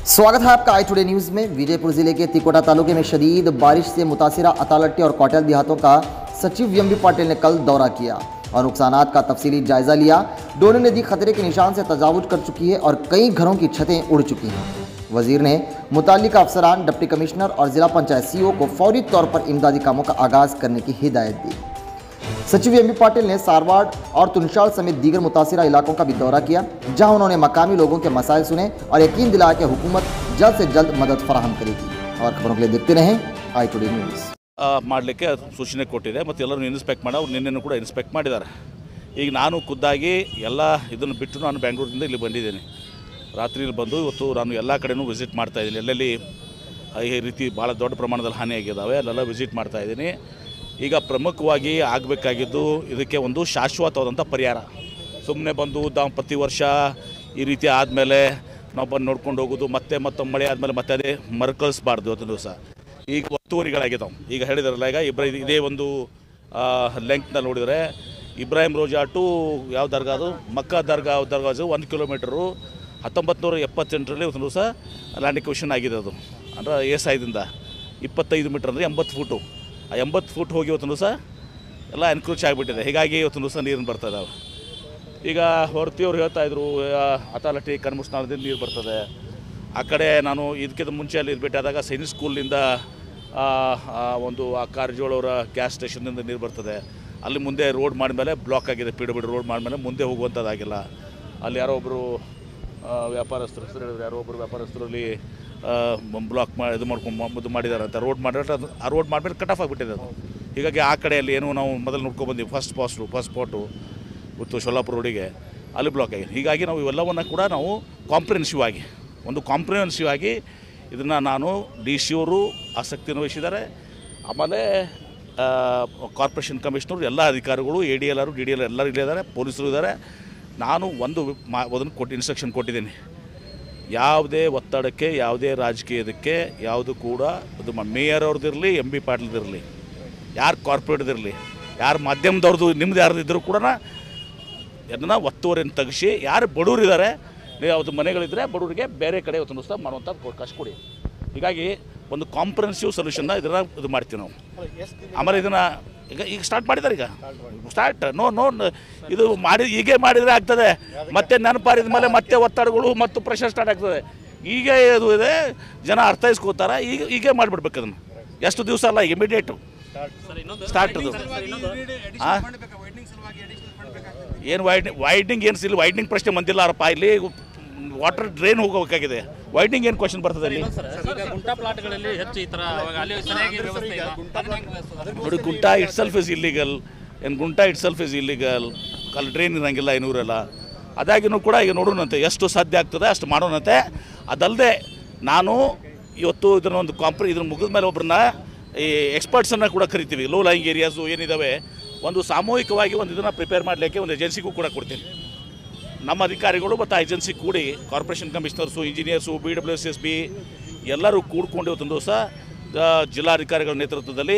स्वागत है आपका आई टुडे न्यूज़ में। विजयपुर जिले के तिकोटा तालुके में शदीद बारिश से मुतासिरा अतालट्टी और कौटल देहातों का सचिव एम बी पाटिल ने कल दौरा किया और नुकसानात का तफसीली जायजा लिया। डोने नदी खतरे के निशान से तजावुज कर चुकी है और कई घरों की छतें उड़ चुकी हैं। वजीर ने मुताल्लिका अफसरान, डिप्टी कमिश्नर और जिला पंचायत सीईओ को फौरी तौर पर इमदादी कामों का आगाज़ करने की हिदायत दी। सचिव एम बी पाटिल ने सारवाड़ और तुनशाल समेत दीगर मुतासिरा इलाकों का भी दौरा किया, जहां उन्होंने मकामी लोगों के मसाइल सुने और यकीन दिलाया कि हुकूमत जल्द से जल्द मदद फराहम करेगी। और खबरों के लिए देखते रहें आई टुडे न्यूज़। ಮಾಡಲಿಕ್ಕೆ ಸೂಚನೆ ಕೊಟ್ಟಿದೆ ಮತ್ತು ಎಲ್ಲರೂ ಇನ್ಸ್ಪೆಕ್ಟ್ ಮಾಡಿ ಅವ್ರು ನಿನ್ನೆನೂ ಕೂಡ ಇನ್ಸ್ಪೆಕ್ಟ್ ಮಾಡಿದ್ದಾರೆ। ಈಗ ನಾನು ಖುದ್ದಾಗಿ ಎಲ್ಲ ಇದನ್ನು ಬಿಟ್ಟು ನಾನು ಬೆಂಗಳೂರಿನಿಂದ ಇಲ್ಲಿ ಬಂದಿದ್ದೇನೆ। ರಾತ್ರಿಯಲ್ಲಿ ಬಂದು ಇವತ್ತು ನಾನು ಎಲ್ಲ ಕಡೆನೂ ವಿಸಿಟ್ ಮಾಡ್ತಾಯಿದ್ದೀನಿ। ಎಲ್ಲೆಲ್ಲಿ ಈ ರೀತಿ ಭಾಳ ದೊಡ್ಡ ಪ್ರಮಾಣದಲ್ಲಿ ಹಾನಿಯಾಗಿದ್ದಾವೆ ಅಲ್ಲೆಲ್ಲ ವಿಸಿಟ್ ಮಾಡ್ತಾಯಿದ್ದೀನಿ। ಈಗ ಪ್ರಮುಖವಾಗಿ ಆಗಬೇಕಾಗಿದ್ದು ಇದಕ್ಕೆ ಒಂದು ಶಾಶ್ವತವಾದಂಥ ಪರಿಹಾರ। ಸುಮ್ಮನೆ ಬಂದು ಪ್ರತಿ ವರ್ಷ ಈ ರೀತಿ ಆದಮೇಲೆ ನಾವು ಬಂದು ನೋಡ್ಕೊಂಡು ಹೋಗೋದು, ಮತ್ತೆ ಮಳೆ ಆದಮೇಲೆ ಮತ್ತೆ ಅದೇ ಮರುಕಳಿಸ್ಬಾರ್ದು ಇವತ್ತು ದಿವಸ। ಈಗ ಒತ್ತುವರಿಗಳಾಗಿದ್ದಾವೆ। ಈಗ ಹೇಳಿದಾರಲ್ಲ, ಈಗ ಇದೇ ಒಂದು ಲೆಂಗ್ತ್ನಲ್ಲಿ ನೋಡಿದರೆ ಇಬ್ರಾಹಿಂ ರೋಜಾ ಟು ಯಾವ ದರ್ಗಾ ಅದು ಮಕ್ಕಾ ದರ್ಗಾಜು 1 ಕಿಲೋಮೀಟರು 1978ರಲ್ಲಿ ಒಂದು ದಿವಸ ಲ್ಯಾಂಡ್ ಎಕ್ವಿಷನ್ ಆಗಿದೆ। ಅದು ಅಂದರೆ ಏಸಾಯದಿಂದ 25 ಮೀಟ್ರ್ ಅಂದರೆ 80 ಫೂಟು। ಆ 80 ಫೂಟ್ ಹೋಗಿ ಇವತ್ತು ದಿವಸ ಎಲ್ಲ ಎನ್ಕ್ರೋಚ್ ಆಗಿಬಿಟ್ಟಿದೆ। ಹೀಗಾಗಿ ಇವತ್ತು ದಿವಸ ನೀರನ್ನು ಬರ್ತಾ ಇದ್ದಾವೆ। ಈಗ ಹೊರತಿಯವ್ರು ಹೇಳ್ತಾಯಿದ್ರು ಅತಾಲಟ್ಟಿ ಕಣ್ಮುಸ್ನಾಳದಿಂದ ನೀರು ಬರ್ತದೆ। ಆ ಕಡೆ ನಾನು ಇದಕ್ಕಿಂತ ಮುಂಚೆ ಅಲ್ಲಿ ಭೇಟಿಯಾದಾಗ ಸೈನಿಕ್ ಸ್ಕೂಲಿಂದ ಒಂದು ಆ ಕಾರಜೋಳವರ ಗ್ಯಾಸ್ ಸ್ಟೇಷನ್ನಿಂದ ನೀರು ಬರ್ತದೆ। ಅಲ್ಲಿ ಮುಂದೆ ರೋಡ್ ಮಾಡಿದ್ಮೇಲೆ ಬ್ಲಾಕ್ ಆಗಿದೆ, PWD ರೋಡ್ ಮಾಡಿದ್ಮೇಲೆ ಮುಂದೆ ಹೋಗುವಂಥದ್ದಾಗಿಲ್ಲ। ಅಲ್ಲಿ ಯಾರೋ ಒಬ್ಬರು ವ್ಯಾಪಾರಸ್ಥರು ಹೇಳಿದ್ರು, ಯಾರೋ ಒಬ್ಬರು ವ್ಯಾಪಾರಸ್ಥರಲ್ಲಿ ಬ್ಲಾಕ್ ಮಾಡಿ ಇದು ಮಾಡಿದ್ದಾರೆ ಅಂತ ರೋಡ್ ಮಾಡಿದ್ರೆ ಆ ರೋಡ್ ಮಾಡಿದ್ರೆ ಕಟ್ ಆಫ್ ಆಗಿಬಿಟ್ಟಿದೆ ಅದು। ಹೀಗಾಗಿ ಆ ಕಡೆಯಲ್ಲಿ ಏನು ನಾವು ಮೊದಲು ನೋಡ್ಕೊಬಂದ್ವಿ ಫಸ್ಟ್ ಸ್ಪಾಟು ಮತ್ತು ಶೋಲಾಪುರ ರೋಡಿಗೆ ಅಲ್ಲಿ ಬ್ಲಾಕ್ ಆಗಿದೆ। ಹೀಗಾಗಿ ನಾವು ಇವೆಲ್ಲವನ್ನು ಕೂಡ ನಾವು ಕಾಂಪ್ರಿಹೆನ್ಸಿವ್ ಆಗಿ ಇದನ್ನು ನಾನು DC ಅವರು ಆಸಕ್ತಿಯನ್ನು ವಹಿಸಿದ್ದಾರೆ। ಆಮೇಲೆ ಕಾರ್ಪೊರೇಷನ್ ಕಮಿಷನರು ಎಲ್ಲ ಅಧಿಕಾರಿಗಳು ADLR DDL ಎಲ್ಲರೂ ಇಲ್ಲಿದ್ದಾರೆ, ಪೊಲೀಸರು ಇದ್ದಾರೆ। ನಾನು ಅದನ್ನು ಇನ್ಸ್ಟ್ರಕ್ಷನ್ ಕೊಟ್ಟಿದ್ದೀನಿ, ಯಾವುದೇ ಒತ್ತಡಕ್ಕೆ ಯಾವುದೇ ರಾಜಕೀಯದಕ್ಕೆ ಯಾವುದು ಕೂಡ ಅದು ಮೇಯರ್ ಅವ್ರದ್ದಿರಲಿ MB ಪಾಟೀಲ್ದಿರಲಿ ಯಾರು ಕಾರ್ಪೊರೇಟ್ದಿರಲಿ ಯಾರು ಮಾಧ್ಯಮದವ್ರದ್ದು ನಿಮ್ದು ಯಾರ್ದಿದ್ದರೂ ಕೂಡ ಅದನ್ನು ಒತ್ತುವರಿಯನ್ನು ತೆಗಿಸಿ ಯಾರು ಬಡವರಿದ್ದಾರೆ ಯಾವುದು ಮನೆಗಳಿದ್ದರೆ ಬಡವರಿಗೆ ಬೇರೆ ಕಡೆ ಹೊತ್ತು ಮಾಡುವಂಥ ಅವಕಾಶ ಕೊಡಿ। ಹೀಗಾಗಿ ಒಂದು ಕಾಂಪ್ರಿಹೆನ್ಸಿವ್ ಸೊಲ್ಯೂಷನ್ನ ಇದನ್ನು ಇದು ಮಾಡ್ತೀವಿ ನಾವು। ಆಮೇಲೆ ಇದನ್ನು ಈಗ ಸ್ಟಾರ್ಟ್ ಮಾಡಿದ್ದಾರೆ, ಈಗ ಸ್ಟಾರ್ಟ್ ಇದು ಹೀಗೆ ಮಾಡಿದರೆ ಆಗ್ತದೆ, ಮತ್ತೆ ನೆನಪಾರಿದ ಮೇಲೆ ಮತ್ತೆ ಒತ್ತಡಗಳು ಮತ್ತು ಪ್ರೆಷರ್ ಸ್ಟಾರ್ಟ್ ಆಗ್ತದೆ। ಈಗ ಇದು ಇದೆ, ಜನ ಅರ್ಥೈಸ್ಕೋತಾರೆ, ಹೀಗೆ ಮಾಡಿಬಿಡ್ಬೇಕು ಅದನ್ನು। ಎಷ್ಟು ದಿವಸ ಅಲ್ಲ, ಇಮಿಡಿಯೇಟು ಸ್ಟಾರ್ಟ್ ಅದು। ಏನು ವೈಡ್ನಿಂಗ್ ಏನು ಇಲ್ಲ, ವೈಡ್ನಿಂಗ್ ಪ್ರಶ್ನೆ ಬಂದಿಲ್ಲಾರಪ್ಪ, ಇಲ್ಲಿ ವಾಟರ್ ಡ್ರೈನ್ ಹೋಗಬೇಕಾಗಿದೆ, ವೈಡ್ನಿಂಗ್ ಏನು ಕ್ವಶನ್ ಬರ್ತದೆ ಅಲ್ಲಿ? ನೋಡಿ, ಗುಂಟಾ ಇಟ್ ಸೆಲ್ಫ್ ಇಸ್ ಇಲ್ಲಿಗಲ್, ಅಲ್ಲಿ ಡ್ರೈನ್ ಇರೋಂಗಿಲ್ಲ ಇನ್ನೂರೆಲ್ಲ। ಅದಾಗಿನೂ ಕೂಡ ಈಗ ನೋಡೋಣಂತೆ ಎಷ್ಟು ಸಾಧ್ಯ ಆಗ್ತದೆ ಅಷ್ಟು ಮಾಡೋಣಂತೆ। ಅದಲ್ಲದೆ ನಾನು ಇವತ್ತು ಇದನ್ನ ಒಂದು ಇದನ್ನು ಮುಗಿದ ಮೇಲೆ ಒಬ್ಬರನ್ನ ಈ ಎಕ್ಸ್ಪರ್ಟ್ಸನ್ನು ಕೂಡ ಕರಿತೀವಿ, ಲೋ ಲೈಯಿಂಗ್ ಏರಿಯಾಸು ಏನಿದ್ದಾವೆ ಒಂದು ಸಾಮೂಹಿಕವಾಗಿ ಒಂದು ಇದನ್ನು ಪ್ರಿಪೇರ್ ಮಾಡಲಿಕ್ಕೆ ಒಂದು ಏಜೆನ್ಸಿಗೂ ಕೂಡ ಕೊಡ್ತೀನಿ। ನಮ್ಮ ಅಧಿಕಾರಿಗಳು ಮತ್ತು ಏಜೆನ್ಸಿ ಕೂಡಿ ಕಾರ್ಪೊರೇಷನ್ ಕಮಿಷನರ್ಸು, ಇಂಜಿನಿಯರ್ಸು, BWSSB ಎಲ್ಲರೂ ಕೂಡ್ಕೊಂಡು ಇವತ್ತೊಂದು ದಿವಸ ಜಿಲ್ಲಾಧಿಕಾರಿಗಳ ನೇತೃತ್ವದಲ್ಲಿ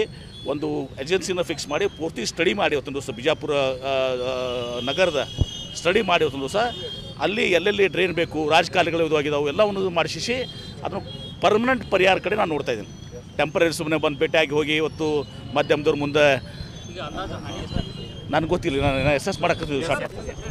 ಒಂದು ಏಜೆನ್ಸಿನ ಫಿಕ್ಸ್ ಮಾಡಿ ಪೂರ್ತಿ ಸ್ಟಡಿ ಮಾಡಿ ಇವತ್ತೊಂದು ದಿವಸ ಬಿಜಾಪುರ ನಗರದ ಸ್ಟಡಿ ಮಾಡಿ ಇವತ್ತೊಂದು ದಿವಸ ಅಲ್ಲಿ ಎಲ್ಲೆಲ್ಲಿ ಡ್ರೈನ್ ಬೇಕು, ರಾಜಕಾಲುಗಳು ಇದಾಗಿದ್ದಾವೆ ಎಲ್ಲವನ್ನು ಮಾಡಿಸಿ ಅದನ್ನು ಪರ್ಮನೆಂಟ್ ಪರಿಹಾರ ಕಡೆ ನಾನು ನೋಡ್ತಾಯಿದ್ದೀನಿ। ಟೆಂಪರರಿ ಸುಮ್ಮನೆ ಬಂದು ಭೇಟಿಯಾಗಿ ಹೋಗಿ ಇವತ್ತು ಮಾಧ್ಯಮದವ್ರ ಮುಂದೆ ನನಗೆ ಗೊತ್ತಿಲ್ಲ, ನಾನು ಅಸೆಸ್ ಮಾಡೋಕ್ಕೆ ಸ್ಟಾರ್ಟ್ ಮಾಡ್ತೀನಿ।